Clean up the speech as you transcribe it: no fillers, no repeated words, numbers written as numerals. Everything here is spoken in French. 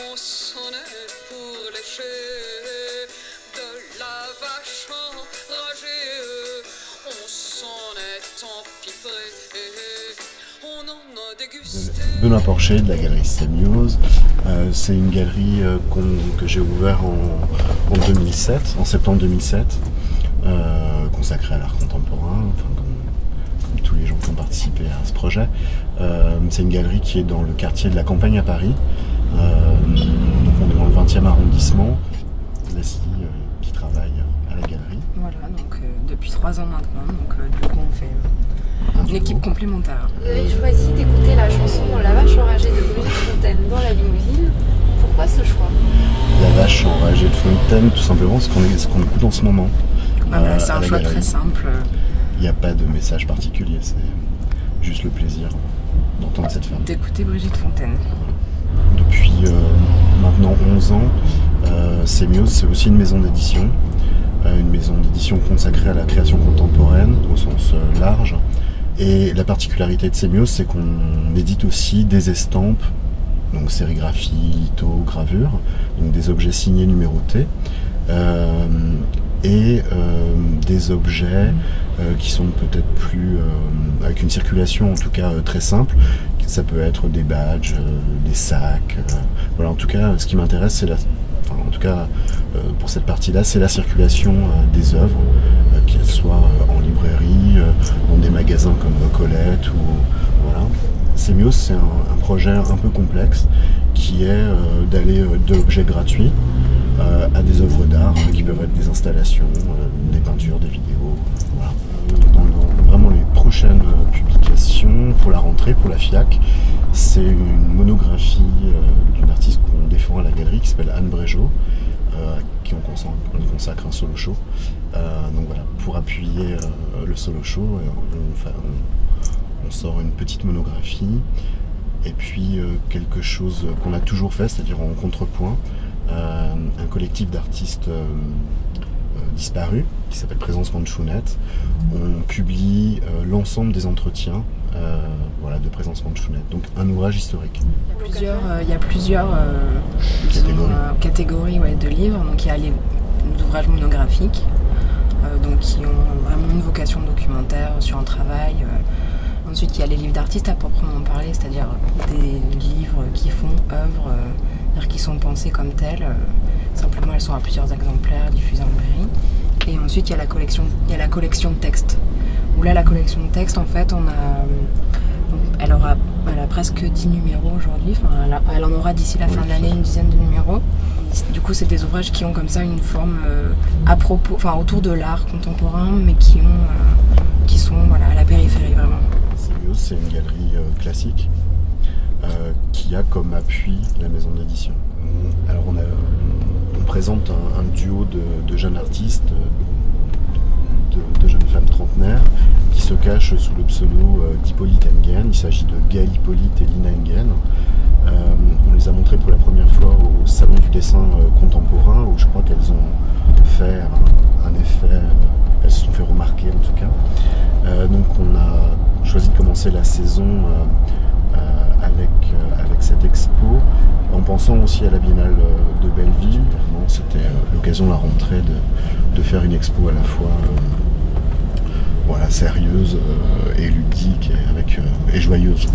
On s'en est pour lécher de la vache enragée. On s'en est empiffré. On en a dégusté. Benoît Porcher de la galerie Sémiose. C'est une galerie que j'ai ouverte en 2007, en septembre 2007, consacrée à l'art contemporain, enfin, comme tous les gens qui ont participé à ce projet. C'est une galerie qui est dans le quartier de la Campagne à Paris. Donc on est dans le 20e arrondissement. Leslie qui travaille à la galerie. Voilà, donc depuis 3 ans maintenant, donc du coup on fait une équipe complémentaire. Vous avez choisi d'écouter la chanson La vache enragée de Brigitte Fontaine dans la limousine. Pourquoi ce choix? La vache enragée de Fontaine, tout simplement ce qu'on écoute en ce moment. Voilà, c'est un choix très simple. Il n'y a pas de message particulier, c'est juste le plaisir d'entendre cette femme. D'écouter Brigitte Fontaine. Depuis maintenant 11 ans, Sémiose, c'est aussi une maison d'édition. Une maison d'édition consacrée à la création contemporaine au sens large. Et la particularité de Sémiose, c'est qu'on édite aussi des estampes, donc sérigraphie, litho, gravure, donc des objets signés numérotés, et des objets qui sont peut-être plus avec une circulation en tout cas très simple. Ça peut être des badges, des sacs. Voilà, en tout cas, ce qui m'intéresse, c'est en tout cas pour cette partie-là, c'est la circulation des œuvres, qu'elles soient en librairie, dans des magasins comme Colette ou voilà. Sémiose, c'est un projet un peu complexe qui est d'aller d'objets gratuits à des œuvres d'art qui peuvent être des installations, des peintures, des vidéos. Voilà. Dans vraiment les prochaines publications pour la rentrée, pour la FIAC, c'est une monographie d'une artiste qu'on défend à la galerie qui s'appelle Anne Brégeot, qui on consacre un solo show. Donc voilà, pour appuyer le solo show, on sort une petite monographie et puis quelque chose qu'on a toujours fait, c'est-à-dire en contrepoint, un collectif d'artistes disparus qui s'appelle Présence Manchounette. On publie l'ensemble des entretiens voilà, de Présence Manchounette, donc un ouvrage historique. Il y a plusieurs catégories ouais, de livres. Donc il y a les ouvrages monographiques donc, qui ont vraiment une vocation documentaire sur un travail. Ensuite il y a les livres d'artistes à proprement parler, c'est-à-dire des livres qui font œuvre, qui sont pensés comme tels. Simplement elles sont à plusieurs exemplaires diffusés en librairie. Et ensuite il y a la collection de textes. Où là la collection de textes en fait elle a presque 10 numéros aujourd'hui, enfin, elle en aura d'ici la fin de l'année une dizaine de numéros. Du coup c'est des ouvrages qui ont comme ça une forme autour de l'art contemporain mais qui sont voilà, à la périphérie vraiment. Sémiose, c'est une galerie classique qui a comme appui la maison d'édition. Alors on présente un duo de jeunes artistes, de jeunes femmes trentenaires qui se cachent sous le pseudo d'Hippolyte Engen. Il s'agit de Gaëlle Hippolyte et Lina Engen. On les a montrées pour la première fois au Salon du dessin contemporain où je crois qu'elles ont fait un effet, elles se sont fait remarquer en tout cas. Donc on a choisi de commencer la saison avec cette expo en pensant aussi à la Biennale de Belleville. C'était l'occasion de la rentrée de faire une expo à la fois voilà, sérieuse et ludique et joyeuse.